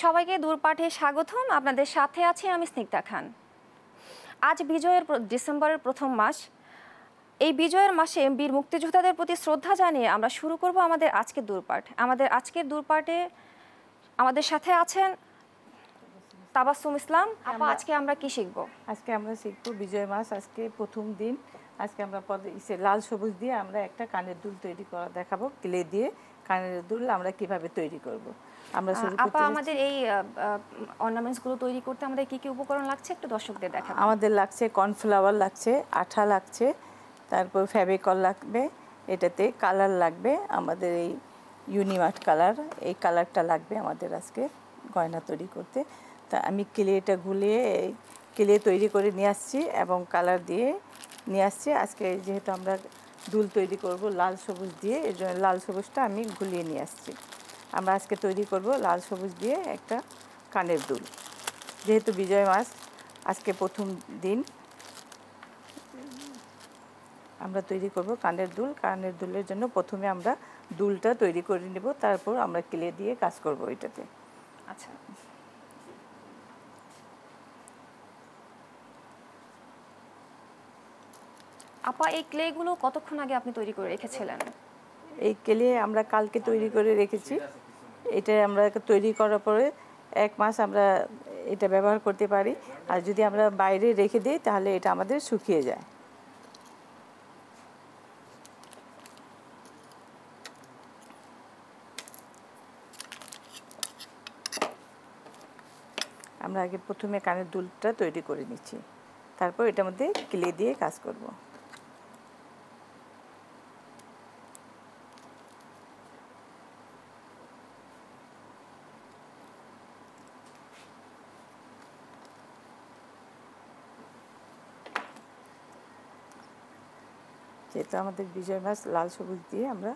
সবাইকে দূরপাঠে স্বাগতম। আপনাদের সাথে আছি আমি স্নিগ্ধা খান। আজ ডিসেম্বরের প্রথম মাস। এই বিজয়ের মাসে বীর মুক্তিযোদ্ধাদের প্রতি শ্রদ্ধা জানিয়ে আমরা শুরু করব আমাদের আজকের দূরপাঠ। আমাদের আজকের দূরপাঠে আমাদের সাথে আছেন তাবাসসুম ইসলাম। আপা, আজকে আমরা কি শিখব? আজকে আমরা শিখব বিজয় মাস। আজকে প্রথম দিন। আজকে আমরা লাল সবুজ দিয়ে আমরা একটা কানের দুল তৈরি করা দেখাবো। ক্লে দিয়ে কানের দুল আমরা কিভাবে তৈরি করব। আমরা শুরু করতে আপা, আমাদের এই অর্নামেন্টসগুলো তৈরি করতে আমাদের কি কি উপকরণ লাগছে একটু দর্শকদের দেখাবো। আমাদের লাগছে কর্নফ্লাওয়ার লাগছে, আঠা লাগছে, তারপর ফেভিকল লাগবে, এটাতে কালার লাগবে, আমাদের এই ইউনিমার্ট কালার, এই কালারটা লাগবে আমাদের আজকে গয়না তৈরি করতে। তা আমি ক্লেটা গুলিয়ে ক্লে তৈরি করে নিয়ে আসছি এবং কালার দিয়ে নিয়ে আসছি। আজকে যেহেতু আমরা দুল তৈরি করব লাল সবুজ দিয়ে, এর জন্য লাল সবুজটা আমি গুলিয়ে নিয়ে আসছি। আমরা আজকে তৈরি করব লাল সবুজ দিয়ে একটা কানের দুল। যেহেতু বিজয় মাস, আজকে প্রথম দিন, আমরা তৈরি করব কানের দুল। কানের দুলের জন্য প্রথমে আমরা দুলটা তৈরি করে নেব, তারপর আমরা ক্লে দিয়ে কাজ করব এটাতে। আচ্ছা, আপা, এই ক্লেগুলো কতক্ষণ আগে আপনি তৈরি করে রেখেছিলেন? এই ক্লে আমরা কালকে তৈরি করে রেখেছি। এটা আমরা তৈরি করার পরে 1 মাস আমরা এটা ব্যবহার করতে পারি। আর যদি আমরা বাইরে রেখে দিই তাহলে এটা আমাদের শুকিয়ে যায়। আমরা আগে প্রথমে কানের দুলটা তৈরি করে নিচ্ছি, তারপর এটার মধ্যে ক্লে দিয়ে কাজ করব। যেহেতু আমাদের বিজয় মাস, লাল সবুজ দিয়ে আমরা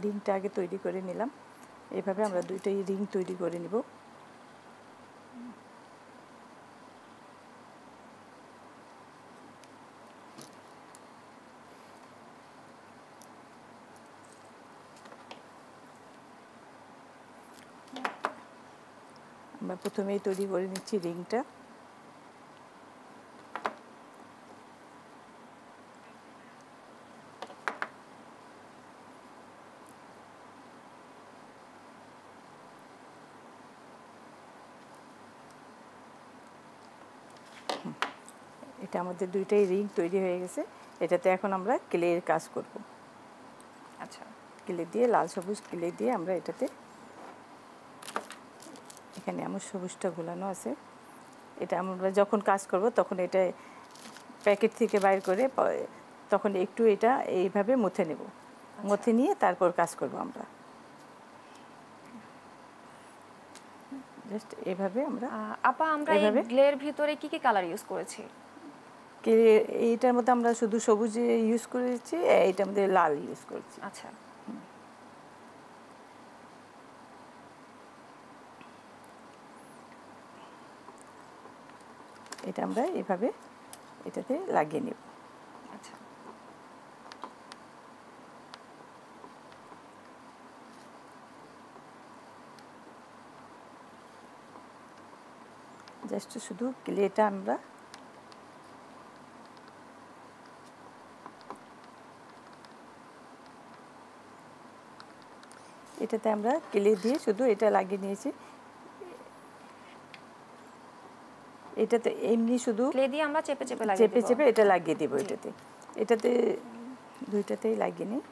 রিংটা আগে তৈরি করে নিলাম। এইভাবে আমরা দুইটাই রিং তৈরি করে নিব। আমরা প্রথমেই তৈরি করে নিচ্ছি রিংটা। এটা আমাদের দুইটাই রিং তৈরি হয়ে গেছে। এটাতে এখন আমরা ক্লের কাজ করব। আচ্ছা, ক্লে দিয়ে, লাল সবুজ ক্লে দিয়ে আমরা এটাতে, এখানে আমার সবুজটা গোলানো আছে। এটা আমরা যখন কাজ করব তখন এটা প্যাকেট থেকে বাইর করে তখন একটু এটা এইভাবে মুছে নেব। মুছে নিয়ে তারপর কাজ করব আমরা। জাস্ট এইভাবে আমরা। আপা, আমরা এই গ্লের ভিতরে কি কি কালার ইউজ করেছি? এইটার মধ্যে আমরা শুধু সবুজ ইউজ করেছি, এইটার মধ্যে লাল ইউজ করেছি। আচ্ছা, এটা আমরা এভাবে এটাতে লাগিয়ে নেব। আচ্ছা, জাস্ট শুধু ক্লেটা আমরা এটাতে আমরা ক্লে দিয়ে শুধু এটা লাগিয়ে নিয়েছি। এটাতে এমনি শুধু ক্লে দিয়ে আমরা চেপে চেপে চেপে এটা লাগিয়ে দেব। এটাতে দুইটাতেই লাগিয়ে নিই।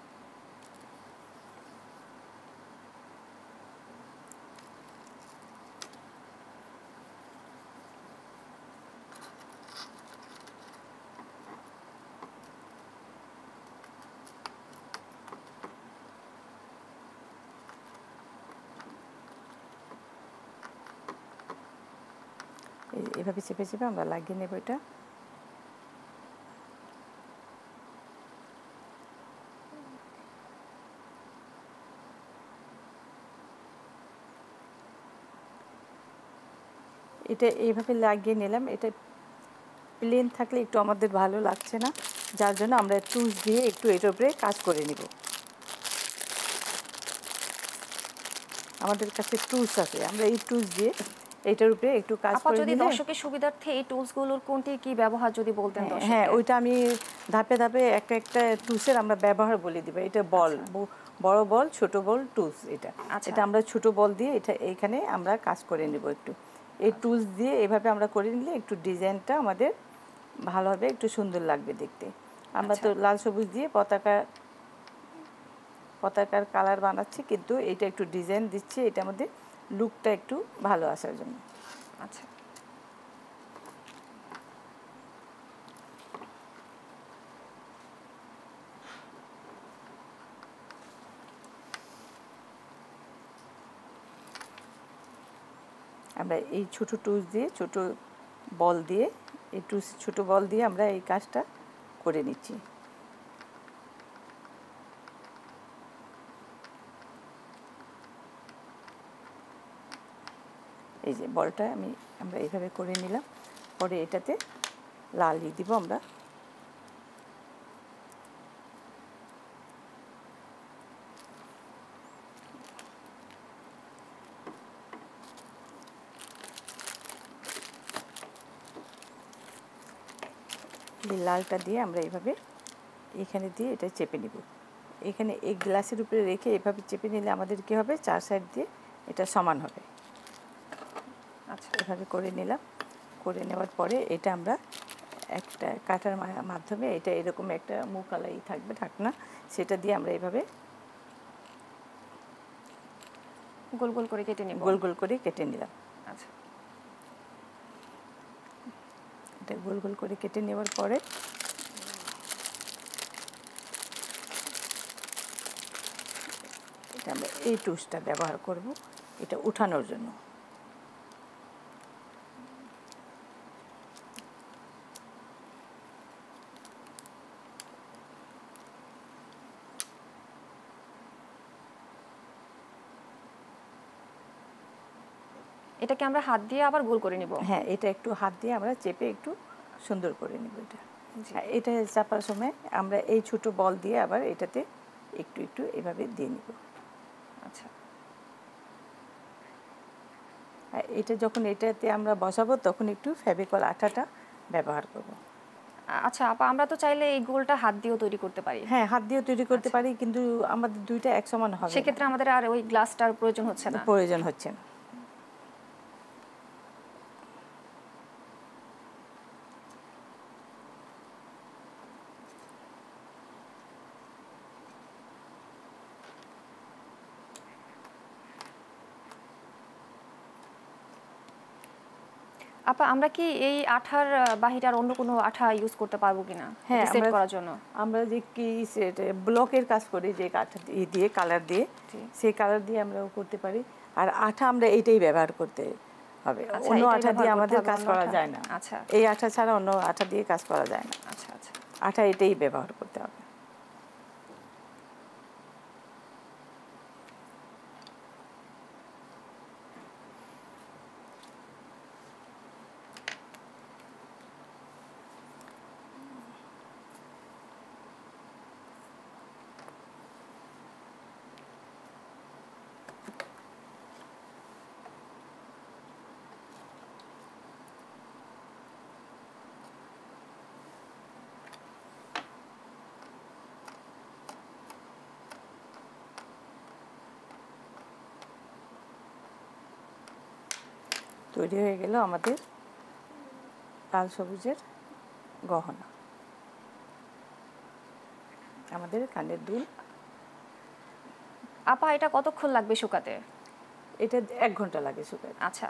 এভাবে চেপে চেপে আমরা লাগিয়ে নেব এটা। এটা এইভাবে লাগিয়ে নিলাম। এটা প্লেন থাকলে একটু আমাদের ভালো লাগছে না, যার জন্য আমরা টুলস দিয়ে একটু এটার উপরে কাজ করে নিব। আমাদের কাছে টুলস আছে, আমরা এই টুলস দিয়ে এটার উপরে একটু কাজ করে যদি নিলে। দর্শকের সুবিধার্থে এই টুলসগুলোর কোনটি কি ব্যবহার যদি বলতেন দর্শককে। হ্যাঁ, ওইটা আমি ধাপে ধাপে একটা টুলসের আমরা ব্যবহার বলে দিব। এটা বল, বড় বল, ছোট বল, টুলস। এটা আমরা ছোট বল দিয়ে এইখানে আমরা কাজ করে নেব একটু। এই টুলস দিয়ে এভাবে আমরা করে নিলে একটু ডিজাইনটা আমাদের ভালো হবে, একটু সুন্দর লাগবে দেখতে। আমরা তো লাল সবুজ দিয়ে পতাকার কালার বানাচ্ছি, কিন্তু এটা একটু ডিজাইন দিচ্ছি, এটার মধ্যে লুকটা একটু ভালো আসার জন্য। আচ্ছা, আমরা এই ছোট টুলস দিয়ে, ছোট বল দিয়ে, এই ছোট বল দিয়ে আমরা এই কাজটা করে নিচ্ছি। এই যে বলটা আমরা এইভাবে করে নিলাম। পরে এটাতে লাল দিব আমরা। লালটা দিয়ে আমরা এইভাবে এখানে দিয়ে এটা চেপে নিব। এখানে এই গ্লাসের উপরে রেখে এভাবে চেপে নিলে আমাদের কি হবে, চার সাইড দিয়ে এটা সমান হবে। আচ্ছা, এভাবে করে নিলাম। করে নেওয়ার পরে এটা আমরা একটা কাটার মাধ্যমে, এটা এরকম একটা মুখ আলাই থাকবে ঢাকনা, সেটা দিয়ে আমরা এইভাবে গোল গোল করে কেটে নিব। গোল গোল করে কেটে নিলাম। আচ্ছা, এটা গোল গোল করে কেটে নেওয়ার পরে এটা আমরা এই টুলসটা ব্যবহার করব এটা উঠানোর জন্য। এটাকে আমরা হাত দিয়ে আবার গোল করে নিব। হ্যাঁ, এটা একটু হাত দিয়ে আমরা চেপে একটু সুন্দর করে নিব। এটা চাপার সময় আমরা এই ছোট বল দিয়ে আবার এটাতে একটু একটু এভাবে দিয়ে নিব। আচ্ছা, এটা যখন এটাতে আমরা বসাবো তখন একটু ফেভিকল আঠাটা ব্যবহার করব। আচ্ছা আপা, আমরা তো চাইলে এই গোলটা হাত দিয়েও তৈরি করতে পারি। হ্যাঁ, হাত দিয়েও তৈরি করতে পারি, কিন্তু আমাদের দুইটা এক সমান হবে, সেক্ষেত্রে আমাদের আর ওই গ্লাসটার প্রয়োজন হচ্ছে না। প্রয়োজন হচ্ছে না। আপা, আমরা কি এই আঠার বাহিরে আর অন্য কোনো আঠা ইউজ করতে পারবো কিনা সেট করার জন্য? আমরা যে কি ব্লকের কাজ করি, যে কাঠা দিয়ে কালার দিয়ে, সেই কালার দিয়ে আমরাও করতে পারি। আর আঠা আমরা এইটাই ব্যবহার করতে হবে, অন্য আঠা দিয়ে আমাদের কাজ করা যায় না। আচ্ছা, এই আঠা ছাড়া অন্য আঠা দিয়ে কাজ করা যায় না। আচ্ছা আচ্ছা, আঠা এটাই ব্যবহার করতে হবে। তৈরি হয়ে গেল আমাদের লাল সবুজের গহনা, আমাদের কানের দুল। আপা, এটা কতক্ষণ লাগবে শুকাতে? এটা 1 ঘন্টা লাগে শুকাতে। আচ্ছা,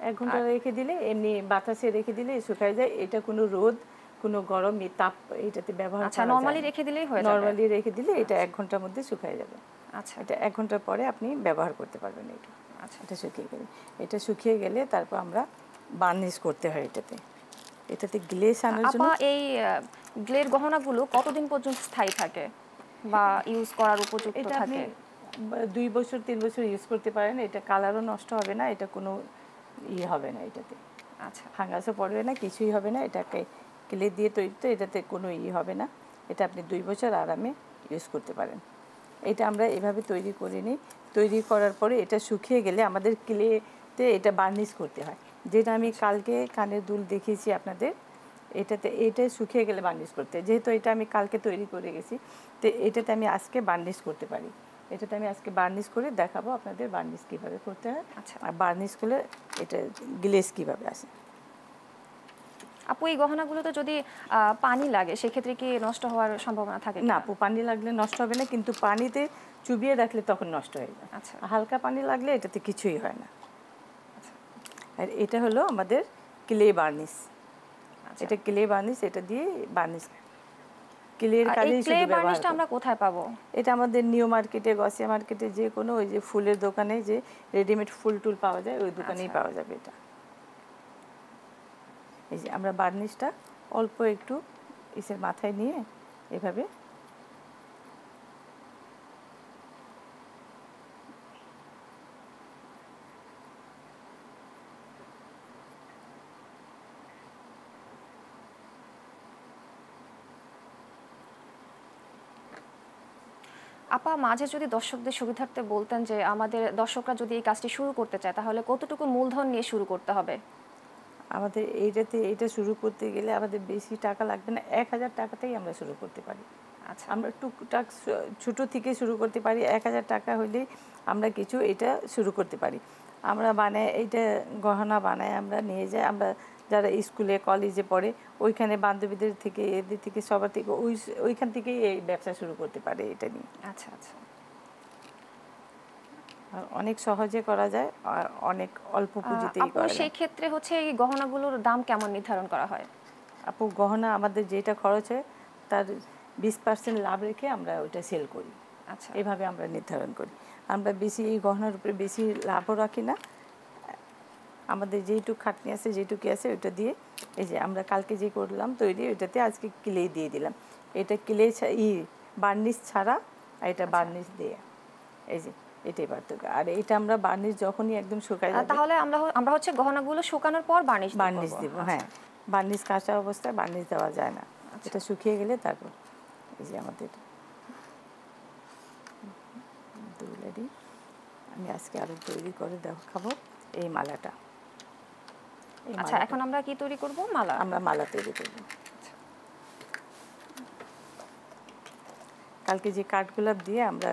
1 ঘন্টা রেখে দিলে, এমনি বাতাসে রেখে দিলে শুকায় যায়। এটা কোনো রোদ, কোনো গরম তাপ এটাতে ব্যবহার করা যায় না। নরমালি রেখে দিলেই হয়ে যাবে। নরমালি রেখে দিলে এটা 1 ঘন্টার মধ্যে শুকায় যাবে। আচ্ছা, এটা 1 ঘন্টার পরে আপনি ব্যবহার করতে পারবেন এটা। আচ্ছা, এটা শুকিয়ে গেলে, এটা শুকিয়ে গেলে তারপর আমরা বার্নিশ করতে হয় এটাতে গ্লেজ আনার জন্য। আপা, এই গ্লের গহনাগুলো কতদিন পর্যন্ত স্থায়ী থাকে বা ইউজ করার উপযুক্ত থাকে? 2 বছর 3 বছর ইউজ করতে পারেন। এটা কালারও নষ্ট হবে না, এটা কোনো হবে না এটাতে। আচ্ছা ফাঙ্গাসও পড়বে না, কিছুই হবে না। এটাকে ক্লে দিয়ে তৈরি, তো এটাতে কোনো হবে না। এটা আপনি 2 বছর আরামে ইউজ করতে পারেন। এটা আমরা এভাবে তৈরি করে নিই। তৈরি করার পরে এটা শুকিয়ে গেলে আমাদের ক্লেতে এটা বার্নিশ করতে হয়, যেটা আমি কালকে কানের দুল দেখিয়েছি আপনাদের। এটা শুকিয়ে গেলে বার্নিশ করতে হয়। যেহেতু এটা আমি কালকে তৈরি করে গেছি, তো এটাতে আমি আজকে বার্নিশ করতে পারি। এটাতে আমি আজকে বার্নিশ করে দেখাবো আপনাদের বার্নিশ কীভাবে করতে হয়, আচ্ছা আর বার্নিশ করলে এটা গ্লেজ কীভাবে আসে। আপু এই গহনাগুলোতে যদি পানি লাগে সেক্ষেত্রে কি নষ্ট হওয়ার সম্ভাবনা থাকে না কিনা? আপু, পানি লাগলে নষ্ট হবে না, কিন্তু পানিতে চুবিয়ে রাখলে তখন নষ্ট হয়ে যায়। আচ্ছা হালকা পানি লাগলে এটাতে কিছুই হয় না। আচ্ছা আর এটা হলো আমাদের ক্লে বার্নিশ। আচ্ছা এটা ক্লে বার্নিশ, এটা দিয়ে বার্নিশ ক্লের এই কাজেই ক্লে শুধু ব্যবহার বার্নিশটা করি। আমরা কোথায় পাবো? এটা আমাদের নিউ মার্কেটে, গসিয়া মার্কেটে, যে কোনো ওই যে ফুলের দোকানে যে রেডিমেড ফুল টুল পাওয়া যায় ওই দোকানেই আচ্ছা পাওয়া যাবে এটা। এই যে আমরা বার্নিশটা অল্প একটু ইসের মাথায় নিয়ে এভাবে আপা মাঝে যদি দর্শকদের সুবিধার্থে বলতেন যে আমাদের দর্শকরা যদি এই কাজটি শুরু করতে চায় তাহলে কতটুকু মূলধন নিয়ে শুরু করতে হবে? আমাদের এটা শুরু করতে গেলে আমাদের বেশি টাকা লাগবে না, 1000 টাকাতেই আমরা শুরু করতে পারি। আচ্ছা আমরা টুকটাক ছোটো থেকে শুরু করতে পারি। 1000 টাকা হলেই আমরা কিছু এটা শুরু করতে পারি। আমরা বানাই, এইটা গহনা বানায় আমরা নিয়ে যাই। আমরা যারা স্কুলে কলেজে পড়ে ওইখানে বান্ধবীদের থেকে, এদের থেকে, সবার থেকে ওইখান থেকেই এই ব্যবসা শুরু করতে পারে এটা নিয়ে। আচ্ছা আচ্ছা আর অনেক সহজে করা যায়, আর অনেক অল্প পুঁজিতেই আপু করা সেই যায়। ক্ষেত্রে হচ্ছে এই গহনাগুলোর দাম কেমন নির্ধারণ করা হয়? আপু গহনা আমাদের যেটা খরচ হয় তার 20% লাভ রেখে আমরা ওইটা সেল করি। আচ্ছা এভাবে আমরা নির্ধারণ করি। আমরা বেশি এই গহনার উপরে বেশি লাভও রাখি না। আমাদের যেইটুকু খাটনি আছে, যেটুকু আছে ওইটা দিয়ে, এই যে আমরা কালকে যে করলাম তৈরি, ওইটাতে আজকে ক্লে দিয়ে দিলাম। এটা ক্লে বার্নিশ ছাড়া, আর এটা বার্নিশ দিয়ে। এই যে এটাই পার্থক্য। আর এটা আমরা বার্নিশ যখনই একদম শুকায় যাবে, তাহলে আমরা হচ্ছে গহনাগুলো শুকানোর পর বার্নিশ দিব। হ্যাঁ, বার্নিশ কাঁচা অবস্থায় বার্নিশ দেওয়া যায় না। এটা শুকিয়ে গেলে তারপর এই যে আমাদের দুলেরই আমি আজকে আরও তৈরি করে দেখাবো এই মালাটা। আচ্ছা এখন আমরা কি তৈরি করব? মালা। আমরা মালা তৈরি করব। কালকে যে কাঠগোলাপ দিয়ে আমরা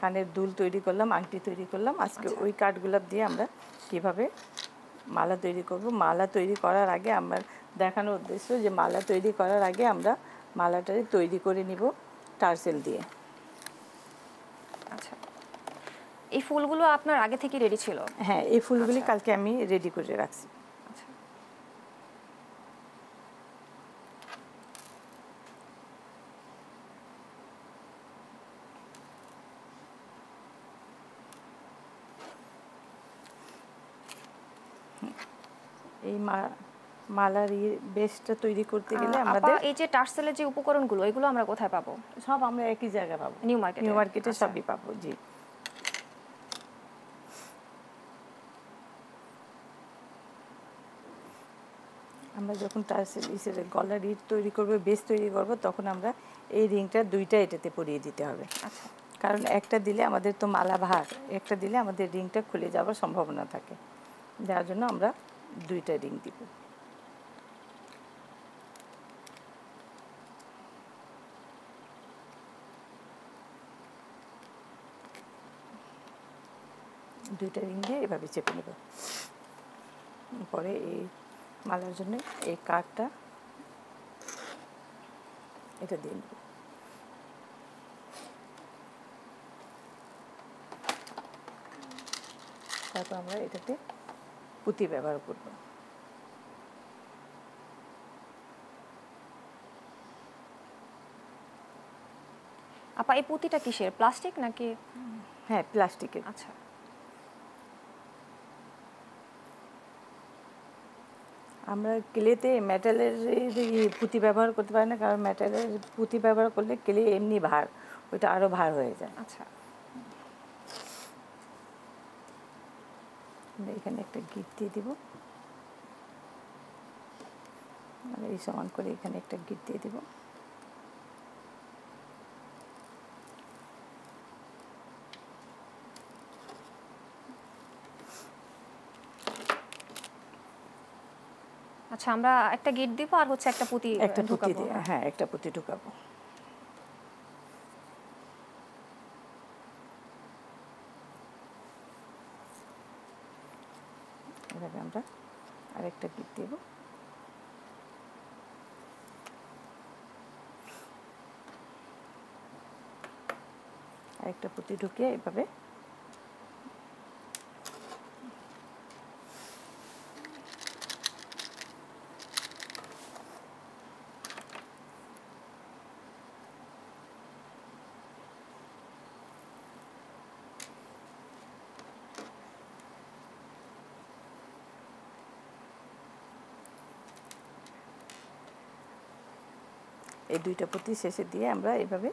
কানের দুল তৈরি করলাম, আংটি তৈরি করলাম, আজকে ওই কাঠগোলাপ দিয়ে আমরা কিভাবে মালা তৈরি করব। মালা তৈরি করার আগে আমার দেখানোর উদ্দেশ্য যে মালা তৈরি করার আগে আমরা মালাটাকে তৈরি করে নিব টার্সেল দিয়ে। আচ্ছা এই ফুলগুলো আপনার আগে থেকে রেডি ছিল? হ্যাঁ, এই ফুলগুলি কালকে আমি রেডি করে রাখছি। আচ্ছা এই মালার বেসটা তৈরি করতে গেলে আমাদের এই যে টার্সেলের যে উপকরণগুলো এগুলো আমরা কোথায় পাবো? সব আমরা একই জায়গায় পাবো, নিউ মার্কেটে। নিউ মার্কেটে সবই পাবো। জি, আমরা যখন টার্সেল গলার রিড তৈরি করবো, বেস তৈরি করব, তখন আমরা এই রিংটা দুইটা এটাতে পরিয়ে দিতে হবে। আচ্ছা কারণ একটা দিলে আমাদের তো মালা ভার, একটা দিলে আমাদের রিংটা খুলে যাওয়ার সম্ভাবনা থাকে, যার জন্য আমরা দুইটা রিং দিব। দুইটা রিং দিয়ে এভাবে চেপে নেব। পরে এই মালার জন্য এই কাঠটা এটা দিয়ে নেব। তারপর আমরা এটাতে পুঁতি ব্যবহার করব। আপা এই পুঁতিটা কিসের, প্লাস্টিক নাকি? হ্যাঁ, প্লাস্টিকের। আচ্ছা আমরা ক্লেতে মেটালের পুঁতি ব্যবহার করতে পারি না, কারণ মেটালের পুঁতি ব্যবহার করলে ক্লে এমনি ভার, ওইটা আরও ভার হয়ে যায়। আচ্ছা এখানে একটা গিট দিয়ে দিব। এই সমান করে এখানে একটা গিট দিয়ে দেব। আচ্ছা, আমরা একটা গিট দিব আর হচ্ছে একটা পুঁতি ঢুকাবো। হ্যাঁ, একটা পুঁতি ঢুকাবো। এভাবে আমরা আরেকটা গিট দেব। আরেকটা পুঁতি ঢুকিয়ে এভাবে এই দুইটা পুঁতি শেষে দিয়ে আমরা এভাবে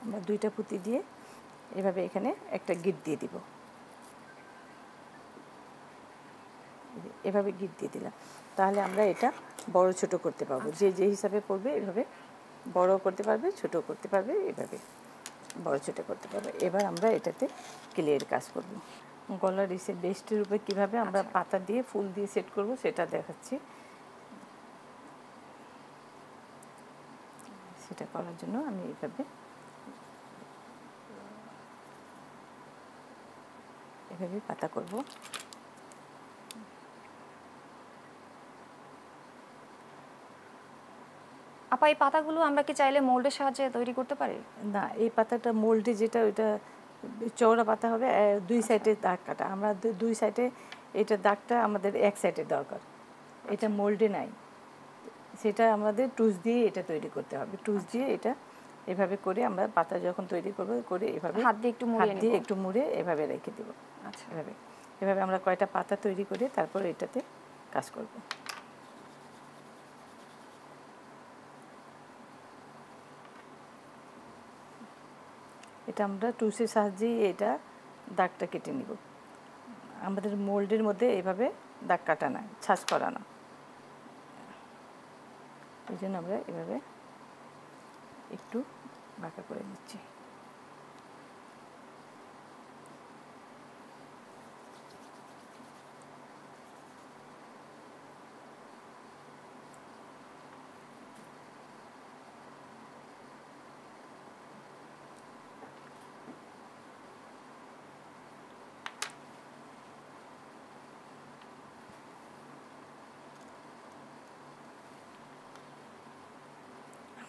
আমরা দুইটা পুঁতি দিয়ে এভাবে এখানে একটা গিট দিয়ে দিব। এভাবে গিট দিয়ে দিলাম, তাহলে আমরা এটা বড় ছোট করতে পারবো। যে যে হিসাবে পড়বে এভাবে বড় করতে পারবে, ছোট করতে পারবে, এভাবে বড় ছোট করতে পারবে। এবার আমরা এটাতে ক্লের কাজ করব। গলার রিসের বেস্টের উপরে কীভাবে আমরা পাতা দিয়ে ফুল দিয়ে সেট করব সেটা দেখাচ্ছি। সেটা করার জন্য আমি এভাবে পাতা করব। আপা, এই পাতাগুলো আমরা কি চাইলে মোল্ডের সাহায্যে তৈরি করতে পারি? না, এই পাতাটা মোল্ডে যেটা ওইটা চওড়া পাতা হবে, দুই সাইডে দাগ কাটা। আমরা দুই সাইডে এটা দাগটা আমাদের এক সাইডে দরকার, এটা মোল্ডে নাই। সেটা আমাদের টুস দিয়ে এটা তৈরি করতে হবে। টুস দিয়ে এটা এভাবে করে আমরা পাতা যখন তৈরি করব করে এভাবে হাত দিয়ে একটু মুড়ে এভাবে রেখে দেব। আচ্ছা, এভাবে আমরা কয়টা পাতা তৈরি করে তারপর এটাতে কাজ করব। এটা আমরা টুসের সাহায্যেই এটা দাগটা কেটে নিব। আমাদের মোল্ডের মধ্যে এভাবে দাগ কাটা না, ছাঁচ করা না। এই জন্য আমরা এভাবে একটু বাঁকা করে নিচ্ছি।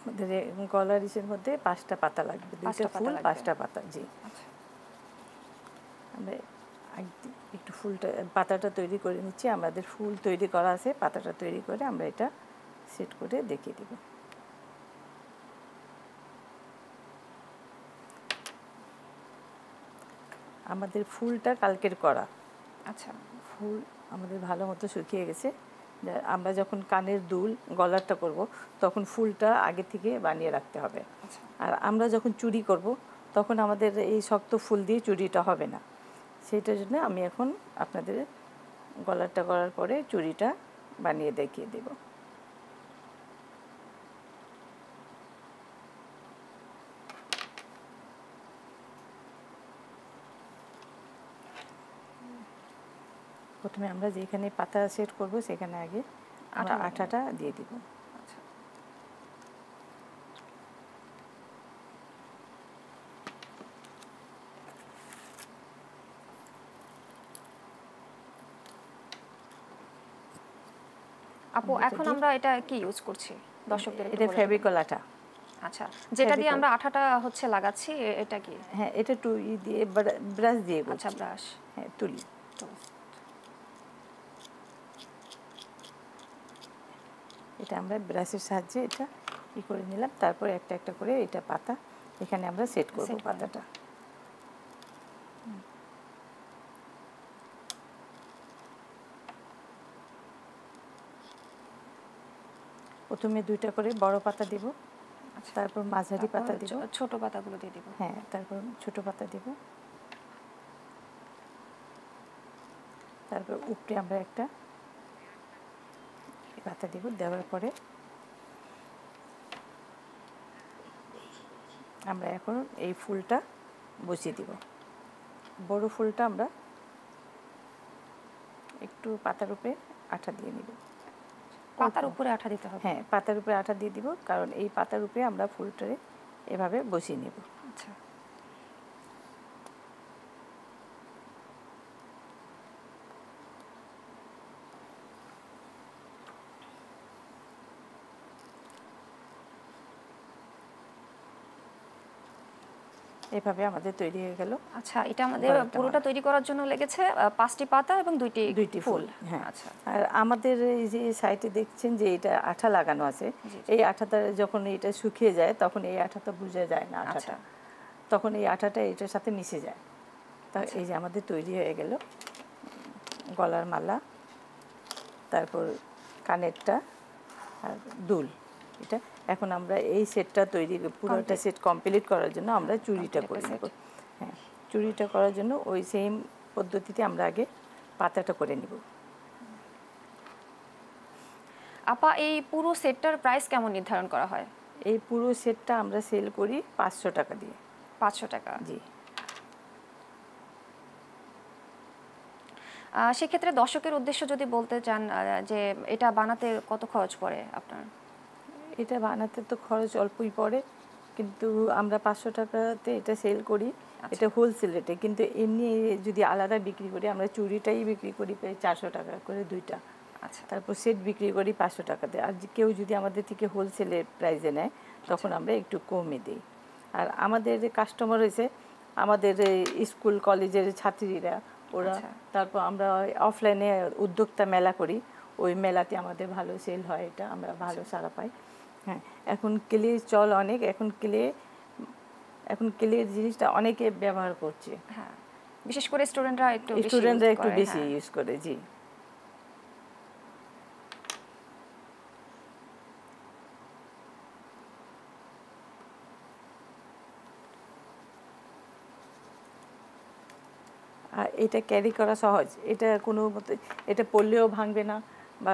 আমাদের গলার ইসের মধ্যে 5টা পাতা লাগবে, 2টা ফুল 5টা পাতা। জি, আমরা একটু পাতাটা তৈরি করে নিচ্ছি। আমাদের ফুল তৈরি করা আছে, পাতাটা তৈরি করে আমরা এটা সেট করে দেখিয়ে দেব। আমাদের ফুলটা কালকের করা। আচ্ছা, ফুল আমাদের ভালো মতো শুকিয়ে গেছে। আমরা যখন কানের দুল গলারটা করব তখন ফুলটা আগে থেকে বানিয়ে রাখতে হবে। আর আমরা যখন চুড়ি করব তখন আমাদের এই শক্ত ফুল দিয়ে চুড়িটা হবে না। সেইটার জন্য আমি এখন আপনাদের গলারটা করার পরে চুড়িটা বানিয়ে দেখিয়ে দেব। প্রথমে আমরা যেখানে পাতা সেট করব সেখানে আগে আমরা আঠাটা দিয়ে দিব। আপু, এখন আমরা এটা কি ইউজ করছি দর্শকদের? এটা ফেভিকল আঠা। আচ্ছা, যেটা দিয়ে আমরা আঠাটা হচ্ছে লাগাচ্ছি, এটা কি? হ্যাঁ, এটা তুলি দিয়ে ব্রাশ দিয়ে। আচ্ছা, ব্রাশ। হ্যাঁ, তুলি। এটা আমরা ব্রাশের সাহায্যে এটা করে নিলাম। তারপরে একটা একটা করে এটা পাতা এখানে আমরা সেট করব পাতাটা। প্রথমে 2টা করে বড় পাতা দিব, তারপর মাঝারি পাতা দিব, ছোট পাতাগুলো দিয়ে দিব। হ্যাঁ, তারপর ছোট পাতা দিব, তারপর উপরে আমরা একটা পাতা দিব। দেওয়ার পরে আমরা এখন এই ফুলটা বসিয়ে দিব। বড় ফুলটা আমরা একটু পাতার উপরে আঠা দিয়ে নিব। পাতার উপরে আঠা দিতে হবে? হ্যাঁ, পাতার উপরে আঠা দিয়ে দিব, কারণ এই পাতার উপরে আমরা ফুলটারে এভাবে বসিয়ে নেব। আচ্ছা, এভাবে আমাদের তৈরি হয়ে গেল। আচ্ছা, এটা আমাদের পুরোটা তৈরি করার জন্য লেগেছে 5টি পাতা এবং 2টি ফুল। হ্যাঁ, আচ্ছা। আর আমাদের এই যে সাইডে দেখছেন যে এটা আঠা লাগানো আছে, এই আঠাটা যখন এটা শুকিয়ে যায় তখন এই আঠাটা বোঝা যায় না, আঠাটা তখন এই আঠাটা এটার সাথে মিশে যায়। তা এই যে আমাদের তৈরি হয়ে গেল গলার মালা, তারপর কানেরটা আর দুল। এটা এখন আমরা এই সেটটা তৈরি, পুরোটা সেট কমপ্লিট করার জন্য আমরা চুড়িটা করে নেব। হ্যাঁ, চুড়িটা করার জন্য ওই সেম পদ্ধতিতে আমরা আগে পাতাটা করে নিব। আপা, এই পুরো সেটটার প্রাইস কেমন নির্ধারণ করা হয়? এই পুরো সেটটা আমরা সেল করি 500 টাকা দিয়ে। 500 টাকা? জি। সেক্ষেত্রে দর্শকের উদ্দেশ্য যদি বলতে চান যে এটা বানাতে কত খরচ পড়ে আপনার? এটা বানাতে তো খরচ অল্পই পড়ে, কিন্তু আমরা 500 টাকাতে এটা সেল করি। এটা হোলসেল রেটে, কিন্তু এমনি যদি আলাদা বিক্রি করি, আমরা চুড়িটাই বিক্রি করি প্রায় 400 টাকা করে 2টা। আচ্ছা, তারপর সেট বিক্রি করি 500 টাকাতে। আর কেউ যদি আমাদের থেকে হোলসেলের প্রাইসে নেয় তখন আমরা একটু কমে দিই। আর আমাদের কাস্টমার হয়েছে আমাদের স্কুল কলেজের ছাত্রীরা, ওরা। তারপর আমরা অফলাইনে উদ্যোক্তা মেলা করি, ওই মেলাতে আমাদের ভালো সেল হয়, এটা আমরা ভালো সাড়া পাই। হ্যাঁ, এখন ক্লে চল অনেক, এখন ক্লের জিনিসটা অনেকে ব্যবহার করছে। হ্যাঁ, বিশেষ করে স্টুডেন্টরা একটু বেশি ইউজ করে। জি। আর এটা ক্যারি করা সহজ, এটা কোনো মতে এটা পড়লেও ভাঙবে না, বা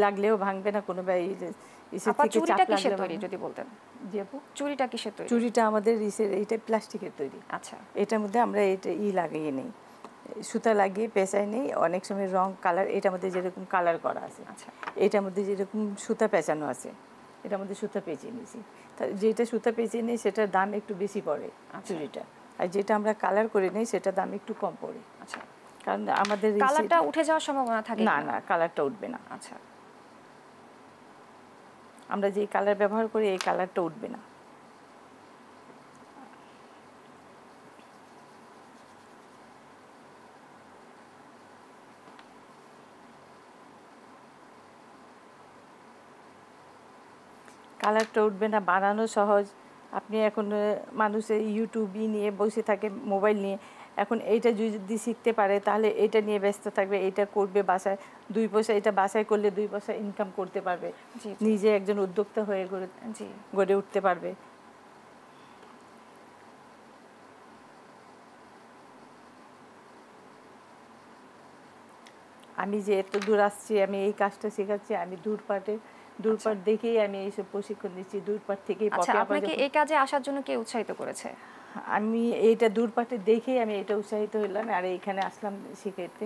লাগলেও ভাঙবে না, কোনো চুড়িটা কিসের তৈরি যদি বলতেন? জি আপু, চুড়িটা কিসের তৈরি? চুড়িটা আমাদের এইটা প্লাস্টিকের তৈরি। আচ্ছা, এটার মধ্যে আমরা এটা লাগিয়ে নেই, সুতা লাগিয়ে পেঁচাই নেই। অনেক সময় রং কালার, এটার মধ্যে যেরকম কালার করা আছে, আচ্ছা, এটার মধ্যে যেরকম সুতা পেঁচানো আছে, এটার মধ্যে সুতা পেঁচিয়ে নিয়েছি। যেটা সুতা পেঁচিয়ে নেই সেটার দাম একটু বেশি পড়ে চুড়িটা, আর যেটা আমরা কালার করে নেই সেটার দাম একটু কম পড়ে। আচ্ছা, কারণ আমাদের কালারটা উঠে যাওয়ার সম্ভাবনা থাকে না? না, কালারটা উঠবে না। আচ্ছা, আমরা যে কালার ব্যবহার করি এই কালারটা উঠবে না। কালারটা উঠবে না, বানানো সহজ। আপনি এখন মানুষের ইউটিউবই নিয়ে বসে থাকে, মোবাইল নিয়ে। এখন এইটা যদি শিখতে পারে তাহলে এটা নিয়ে ব্যস্ত থাকবে, এটা করবে বাসায়, 2 পয়সা, এটা বাসায় করলে 2 পয়সা ইনকাম করতে পারবে, নিজে একজন উদ্যোক্তা হয়ে গড়ে উঠতে পারবে। আমি যে এত দূর আসছি, আমি এই কাজটা শেখাচ্ছি, আমি দূরপাট দেখেই আমি এইসব প্রশিক্ষণ দিচ্ছি, দূরপাট থেকেই। আপনাকে এই কাজে আসার জন্য কে উৎসাহিত করেছে? আমি এইটা দূরপাটে দেখেই আমি এটা উৎসাহিত হলাম, আর এইখানে আসলাম শিখাইতে।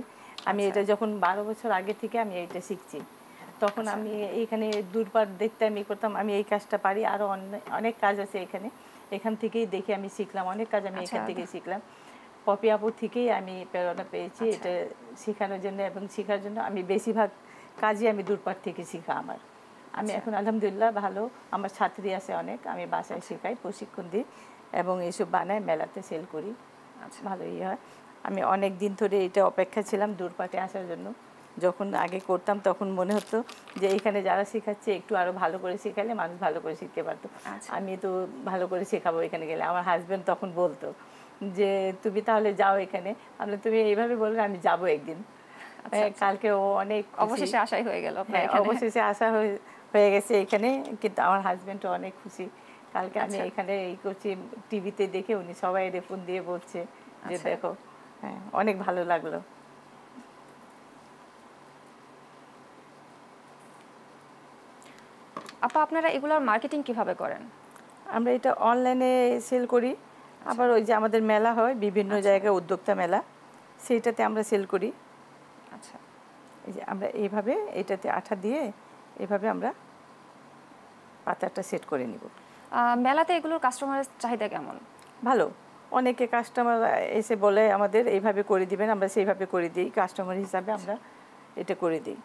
আমি এটা যখন 12 বছর আগে থেকে আমি এইটা শিখছি, তখন আমি এইখানে দূরপাট দেখতে আমি করতাম। আমি এই কাজটা পারি, আরও অনেক কাজ আছে এখান থেকেই দেখে আমি শিখলাম, অনেক কাজ আমি এখান থেকেই শিখলাম। পপি আপুর থেকেই আমি প্রেরণা পেয়েছি এটা শেখানোর জন্য, এবং শেখার জন্য আমি বেশিরভাগ কাজই আমি দূরপাট থেকে শিখা আমার। আমি এখন আলহামদুলিল্লাহ ভালো, আমার ছাত্রী আছে অনেক, আমি বাসায় শেখাই, প্রশিক্ষণ দিই, এবং এইসব বানায় মেলাতে সেল করি। ভালোই হয়। আমি অনেক দিন ধরে এটা অপেক্ষা ছিলাম দূরপাটে আসার জন্য। যখন আগে করতাম তখন মনে হতো যে এখানে যারা শেখাচ্ছে একটু আরও ভালো করে শেখালে মানুষ ভালো করে শিখতে পারতো, আমি তো ভালো করে শেখাবো এখানে গেলে। আমার হাজব্যান্ড তখন বলতো যে তুমি তাহলে যাও এখানে। আমি তুমি এইভাবে বললে আমি যাবো একদিন। কালকে ও অনেক অবশেষে আশাই হয়ে গেল। অবশেষে আশা হয়ে হয়ে গেছে এখানে, কিন্তু আমার হাজব্যান্ডও অনেক খুশি। কালকে আমি আচ্ছা। এখানে এই করছি, টিভিতে দেখে উনি সবাই ফোন দিয়ে বলছে যে আচ্ছা। দেখো, হ্যাঁ অনেক ভালো লাগলো। আপা আপনারা এগুলোর মার্কেটিং কিভাবে করেন? আমরা এটা অনলাইনে সেল করি, আবার ওই যে আমাদের মেলা হয় বিভিন্ন আচ্ছা। জায়গায়, উদ্যোক্তা মেলা, সেইটাতে আমরা সেল করি। আচ্ছা। এই যে আমরা এইভাবে এটাতে আঠা দিয়ে এভাবে আমরা পাতাটা সেট করে নিব। মেলাতে এগুলোর কাস্টমারের চাহিদা কেমন? ভালো, অনেকে কাস্টমার এসে বলে আমাদের এইভাবে করে দিবেন, আমরা সেইভাবে করে দিই। কাস্টমার হিসাবে আমরা এটা করে দিই,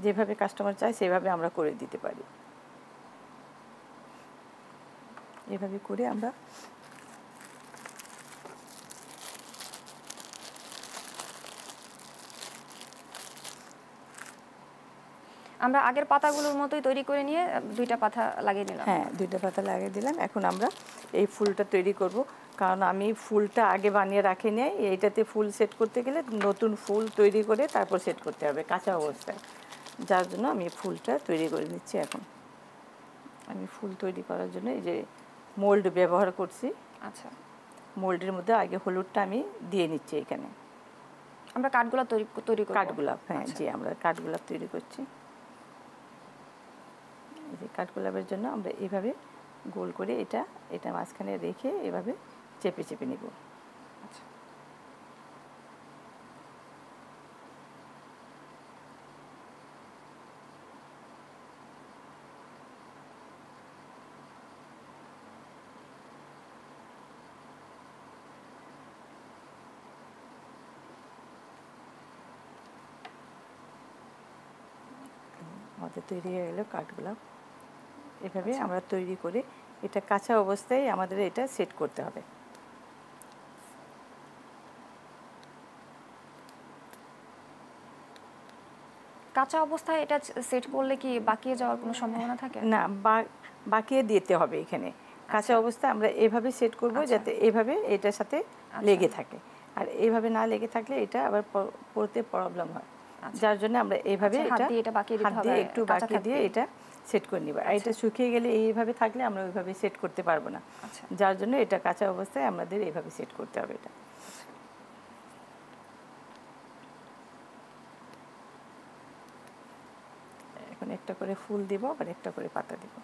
যেভাবে কাস্টমার চায় সেভাবে আমরা করে দিতে পারি। এভাবে করে আমরা আমরা আগের পাতাগুলোর মতোই তৈরি করে নিয়ে দুইটা পাতা লাগিয়ে নিলাম। হ্যাঁ, দুইটা পাতা লাগিয়ে দিলাম। এখন আমরা এই ফুলটা তৈরি করব, কারণ আমি ফুলটা আগে বানিয়ে রাখি নিই। এইটাতে ফুল সেট করতে গেলে নতুন ফুল তৈরি করে তারপর সেট করতে হবে কাঁচা অবস্থায়, যার জন্য আমি ফুলটা তৈরি করে নিচ্ছি। এখন আমি ফুল তৈরি করার জন্য এই যে মোল্ড ব্যবহার করছি। আচ্ছা। মোল্ডের মধ্যে আগে হলুদটা আমি দিয়ে নিচ্ছি এখানে। আমরা কাঠগোলাপ তৈরি করব। কাঠগোলাপ, হ্যাঁ জি, আমরা কাঠগোলাপ তৈরি করছি। এই যে কাঠগোলাপের জন্য আমরা এইভাবে গোল করে এটা মাঝখানে রেখে এভাবে চেপে চেপে নিব। আচ্ছা। আমাদের তৈরি হয়ে গেল কাঠগোলাপ। এভাবে আমরা তৈরি করে এটা কাঁচা অবস্থায় আমাদের এটা সেট করতে হবে। কাঁচা অবস্থায় এটা সেট করলে কি বাকিয়ে যাওয়ার কোনো সম্ভাবনা থাকে? না, বাকিয়ে দিতে হবে এখানে। কাঁচা অবস্থায় আমরা এভাবে সেট করব যাতে এভাবে এটার সাথে লেগে থাকে, আর এইভাবে না লেগে থাকলে এটা আবার পড়তে প্রবলেম হয়। যার জন্য আমরা এইভাবে হাত এটা দিয়ে এটা বাকিয়ে দিতে হাত হবে, দিয়ে একটু কাঁচা বাকিয়ে দিয়ে থাকতেই। এটা সেট করে নিব। আর এটা শুকিয়ে গেলে এইভাবে থাকলে আমরা ওইভাবে সেট করতে পারবো না। আচ্ছা। যার জন্য এটা কাঁচা অবস্থায় আমাদের এইভাবে সেট করতে হবে এটা। এখন একটা করে ফুল দিব, আবার একটা করে পাতা দিব।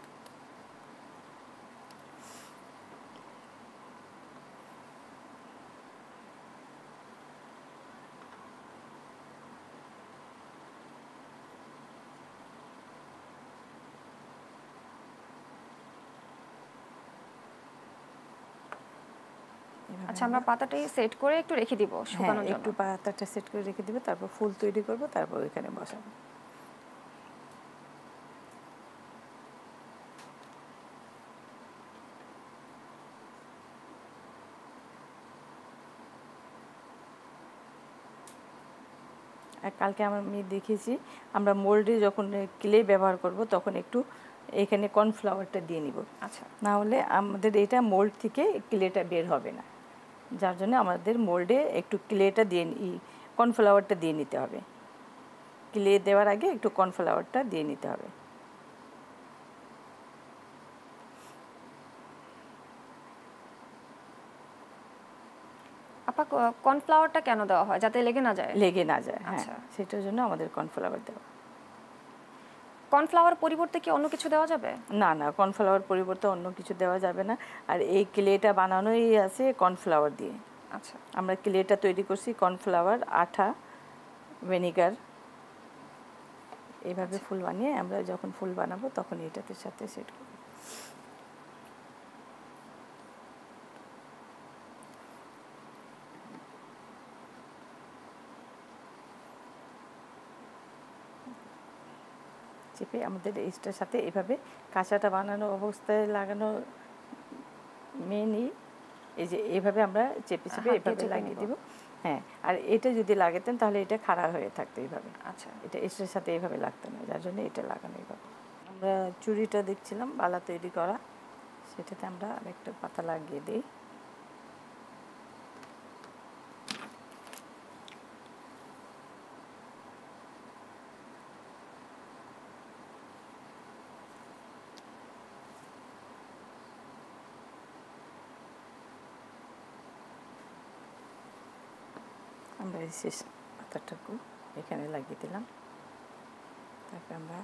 আচ্ছা, আমরা পাতাটাই সেট করে একটু রেখে দিব শুকানোর জন্য। একটু পাতাটা সেট করে রেখে দিব, তারপর ফুল তৈরি করব, তারপর ওইখানে বসাবো। আর কালকে আমি দেখেছি আমরা মোল্ডে যখন ক্লে ব্যবহার করব তখন একটু এখানে কর্নফ্লাওয়ারটা দিয়ে নিব। আচ্ছা। না হলে আমাদের এটা মোল্ড থেকে ক্লেটা বের হবে না, যার জন্য আমাদের মোল্ডে একটু ক্লেটা দিয়ে কর্নফ্লাওয়ারটা দিয়ে নিতে হবে। ক্লে দেওয়ার আগে একটু কর্নফ্লাওয়ারটা দিয়ে নিতে হবে। আপা কর্নফ্লাওয়ারটা কেন দেওয়া হয়? যাতে লেগে না যায়? লেগে না যায়, হ্যাঁ, আচ্ছা। সেটার জন্য আমাদের কর্নফ্লাওয়ার দেওয়া। কর্নফ্লাওয়ার পরিবর্তে কি অন্য কিছু দেওয়া যাবে? না না, কর্নফ্লাওয়ার পরিবর্তে অন্য কিছু দেওয়া যাবে না। আর এই ক্লেটা বানানোই আছে কর্নফ্লাওয়ার দিয়ে। আচ্ছা। আমরা ক্লেটা তৈরি করছি কর্নফ্লাওয়ার, আঠা, ভিনেগার, এইভাবে ফুল বানিয়ে আমরা যখন ফুল বানাবো তখন এটাতে সাথে সেট করব। চেপে আমাদের এইটার সাথে এভাবে কাঁচাটা বানানো অবস্থায় লাগানো মেনই এই যে এইভাবে আমরা চেপে চেপে এভাবে লাগিয়ে দিব। হ্যাঁ, আর এটা যদি লাগাতেন তাহলে এটা খাড়া হয়ে থাকতো এইভাবে। আচ্ছা। এটা এটার সাথে এইভাবে লাগতো না, যার জন্য এটা লাগানো এইভাবে। আমরা চুড়িটা দেখছিলাম বালা তৈরি করা, সেটাতে আমরা আরেকটা পাতা লাগিয়ে দিই। আমরা এই শেষ পাতাটাকে এখানে লাগিয়ে দিলাম। তারপর আমরা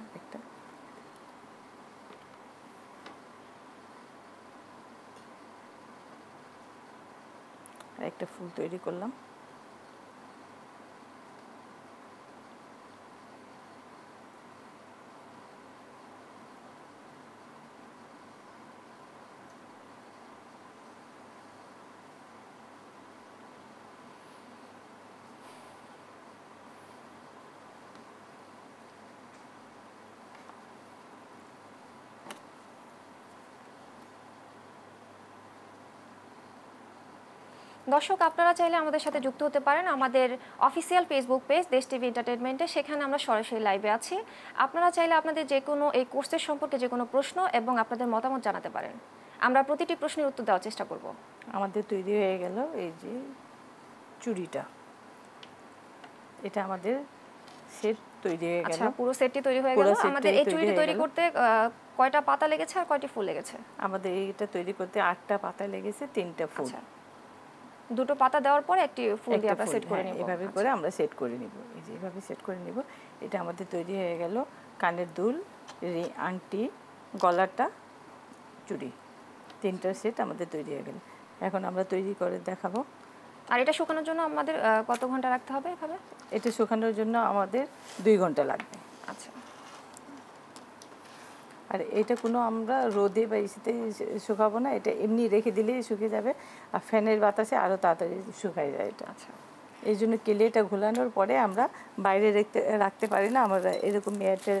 একটা ফুল তৈরি করলাম। দর্শক, আপনারা চাইলে আমাদের সাথে যুক্ত হতে পারেন আমাদের অফিসিয়াল ফেসবুক পেজ দেশ টিভি এন্টারটেইনমেন্টে। সেখানে আমরা সরাসরি লাইভে আছি। আপনারা চাইলে আপনাদের যে কোনো এই কোর্সের সম্পর্কে যে কোনো প্রশ্ন এবং আপনাদের মতামত জানাতে পারেন। আমরা প্রতিটি প্রশ্নের উত্তর দেওয়ার চেষ্টা করব। আমাদের তৈরি হয়ে গেল এই যে চুড়িটা, এটা আমাদের সেট তৈরি হয়ে গেল। আচ্ছা, পুরো সেটটি তৈরি হয়ে গেল। আমাদের এই চুড়িটি তৈরি করতে কয়টা পাতা লেগেছে আর কয়টি ফুল লেগেছে? আমাদের এইটা তৈরি করতে 8টা পাতা লেগেছে, 3টা ফুল। দুটো পাতা দেওয়ার পরে একটি ফুল দিয়ে আমরা সেট করে নিব। এভাবে করে আমরা সেট করে নিব। এই যে এভাবে সেট করে নিব। এটা আমাদের তৈরি হয়ে গেল কানের দুল, আংটি, গলাটা, চুড়ি, 3টার সেট আমাদের তৈরি হয়ে গেল। এখন আমরা তৈরি করে দেখাবো। আর এটা শুকানোর জন্য আমাদের কত ঘন্টা রাখতে হবে এভাবে? এটা শুকানোর জন্য আমাদের 2 ঘন্টা লাগবে। আচ্ছা। আর এটা কোনো আমরা রোদে বা ইসেতে শুকাবো না, এটা এমনি রেখে দিলেই শুকিয়ে যাবে। আর ফ্যানের বাতাসে আরও তাড়াতাড়ি শুকায় যায় এটা। আচ্ছা। এই জন্য কেলেটা ঘোলানোর পরে আমরা বাইরে রাখতে পারি না। আমরা এরকম এয়ারটেল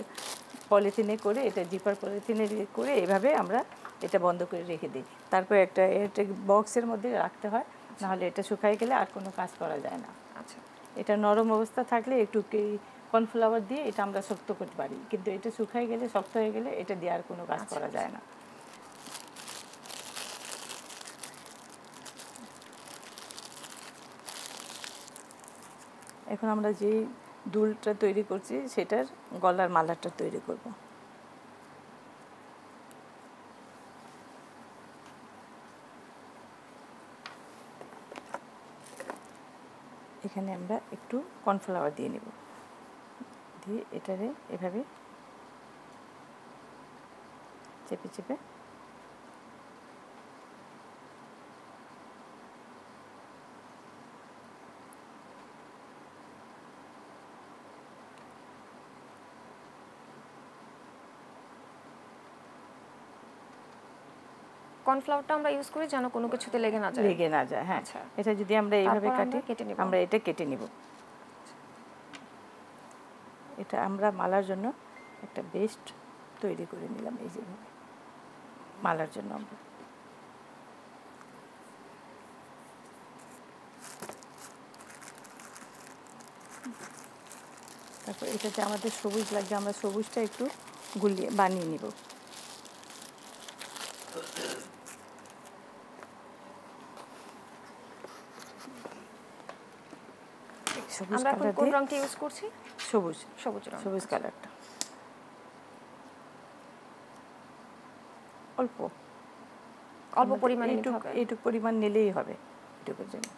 পলিথিনে করে, এটা জিপার পলিথিনে করে এভাবে আমরা এটা বন্ধ করে রেখে দিই। তারপর একটা এয়ারটেল বক্সের মধ্যে রাখতে হয়, নাহলে এটা শুকায় গেলে আর কোনো কাজ করা যায় না। আচ্ছা। এটা নরম অবস্থা থাকলে একটু কর্নফ্লাওয়ার দিয়ে এটা আমরা শক্ত করতে পারি, কিন্তু এটা শুকায় গেলে, শক্ত হয়ে গেলে এটা দিয়ে আর কোনো কাজ করা যায় না। এখন আমরা যে দুলটা তৈরি করছি সেটার গলার মালাটা তৈরি করব। এখানে আমরা একটু কর্নফ্লাওয়ার দিয়ে নেব, দিয়ে এটারে এভাবে চেপে চেপে কর্নফ্লাওয়ারটা আমরা ইউজ করি যেন কোনো কিছুতে লেগে না যায়। হ্যাঁ। এটা যদি আমরা এইভাবে কাটি, আমরা এটা কেটে নিব। এটা আমরা মালার জন্য একটা বেস্ট তৈরি করে নিলাম। এই যে মালার জন্য আমরা তারপর এটাতে আমাদের সবুজ লাগবে, আমরা সবুজটা একটু গুলিয়ে বানিয়ে নিব। আমরা এখন কোন রংটা ইউজ করছি? সবুজ। সবুজ কালারটা অল্প পরিমাণে এইটুকু পরিমাণ নিলেই হবে এটুকুর জন্য।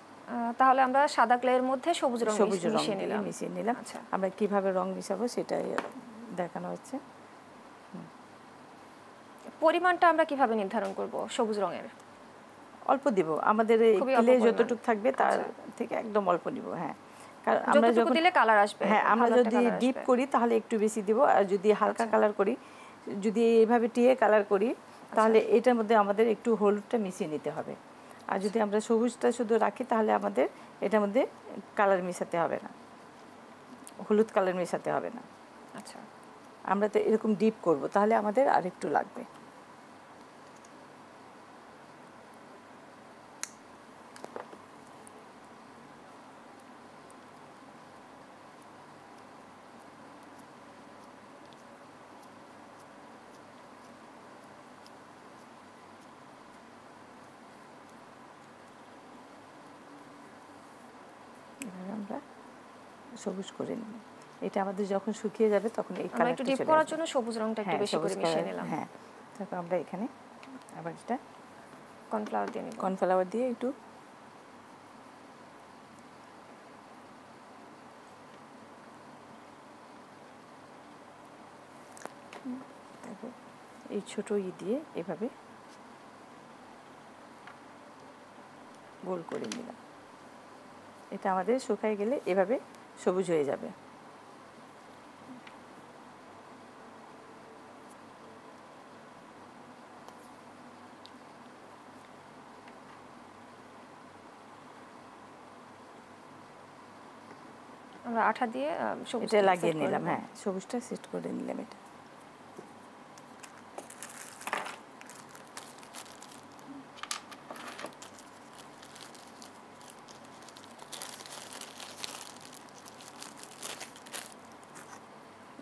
তাহলে আমরা সাদা ক্লের মধ্যে সবুজ রং মিশিয়ে নিলাম। আমরা কিভাবে রং মিশাবো সেটাই দেখানো হচ্ছে। পরিমাণটা আমরা কিভাবে নির্ধারণ করব সবুজ রঙের? অল্প দিব, আমাদের ক্লে যতটুকু থাকবে তার থেকে একদম অল্প দিব। হ্যাঁ, কারণ আমরা যখন দিলে কালার আসবে। হ্যাঁ, আমরা যদি ডিপ করি তাহলে একটু বেশি দিব, আর যদি হালকা কালার করি, যদি এইভাবে টিয়ে কালার করি, তাহলে এটার মধ্যে আমাদের একটু হলুদটা মিশিয়ে নিতে হবে। আর যদি আমরা সবুজটা শুধু রাখি তাহলে আমাদের এটার মধ্যে কালার মেশাতে হবে না, হলুদ কালার মেশাতে হবে না। আচ্ছা, আমরা তো এরকম ডিপ করব, তাহলে আমাদের আর একটু লাগবে। আমরা সবুজ করে নিই। এটা আমাদের যখন শুকিয়ে যাবে তখন এই কালারটা একটু ডিপ করার জন্য সবুজ রংটা একটু বেশি করে মিশিয়ে নিলাম। হ্যাঁ, তারপর আমরা এখানে আবার এটা কর্নফ্লাওয়ার দিয়ে নিব। কর্নফ্লাওয়ার দিয়ে একটু তারপর এই ছোট দিয়ে এভাবে গোল করে নিলাম। এটা আমাদের শুকায় গেলে এভাবে সবুজ হয়ে যাবে। আমরা আঠা দিয়ে এটা লাগিয়ে নিলাম। হ্যাঁ, সবুজটা সেট করে নিলাম।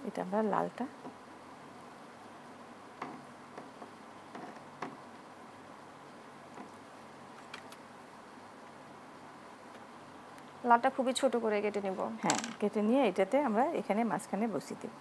এটা আমরা লালটা খুবই ছোট করে কেটে নেব। হ্যাঁ, কেটে নিয়ে এটাতে আমরা এখানে মাঝখানে বসিয়ে দেব।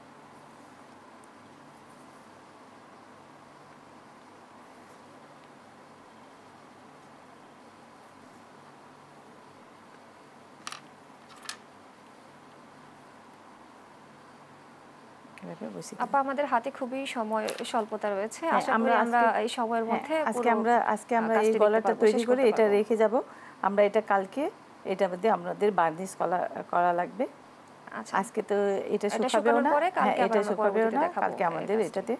আপা, আমাদের হাতে খুবই সময় স্বল্পতা রয়েছে। আশা করি আমরা এই সময়ের মধ্যে আজকে আমরা এই গলাটা তৈরি করে এটা রেখে যাব। আমরা এটা কালকে এটার মধ্যে আমাদের বার্নিশ করা লাগবে। আজকে তো এটা শুকাবেও না, এটা শুকাবেও না, কালকে আমাদের এটাতে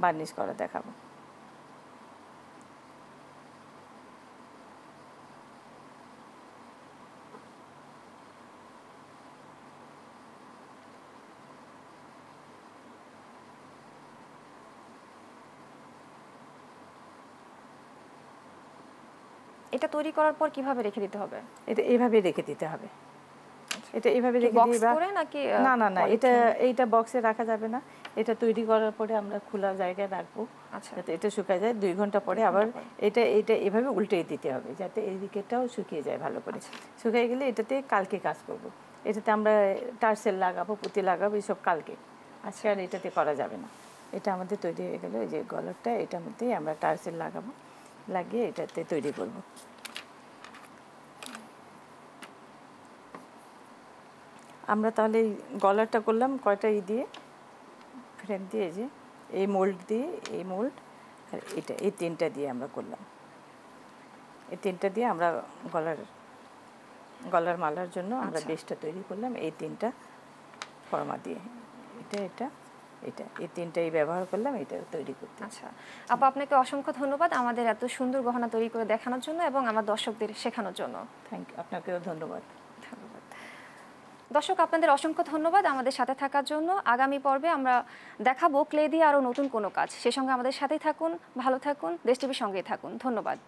বার্নিশ করা দেখাবো। এটা তৈরি করার পর কিভাবে রেখে দিতে হবে? এটা এইভাবে রেখে দিতে হবে। এটা এইভাবে রেখে দিবা নাকি? না না না, এইটা বক্সে রাখা যাবে না। এটা তৈরি করার পরে আমরা খোলা জায়গায় রাখবো, যাতে এটা শুকায় যায়। 2 ঘন্টা পরে আবার এটা এভাবে উল্টে দিতে হবে, যাতে এই দিকেটাও শুকিয়ে যায় ভালো করে। শুকিয়ে গেলে এটাতে কালকে কাজ করব। এটাতে আমরা টার্সেল লাগাবো, পুঁতি লাগাবো, এসব কালকে। আজকে আর এটাতে করা যাবে না। এটা আমাদের তৈরি হয়ে গেল। এই যে গলারটা, এটার মধ্যেই আমরা টার্সেল লাগাবো, লাগিয়ে এটাতে তৈরি করব। আমরা তাহলে গলারটা করলাম কয়টা দিয়ে ফ্রেম দিয়ে, যে এই মোল্ড দিয়ে, এই মোল্ড আর এটা, এই 3টা দিয়ে আমরা করলাম। এই 3টা দিয়ে আমরা গলার মালার জন্য আমরা বেসটা তৈরি করলাম। এই 3টা ফর্মা দিয়ে, এটা এই 3টাই ব্যবহার করলাম এটা তৈরি করতে। আচ্ছা আপা, আপনাকে অসংখ্য ধন্যবাদ আমাদের এত সুন্দর গহনা তৈরি করে দেখানোর জন্য এবং আমার দর্শকদের শেখানোর জন্য। থ্যাংক ইউ, আপনাকেও ধন্যবাদ। দর্শক, আপনাদের অসংখ্য ধন্যবাদ আমাদের সাথে থাকার জন্য। আগামী পর্বে আমরা দেখাবো ক্লে দিয়ে আরও নতুন কোনো কাজ। সে সঙ্গে আমাদের সাথেই থাকুন, ভালো থাকুন, দেশ টিভির সঙ্গেই থাকুন। ধন্যবাদ।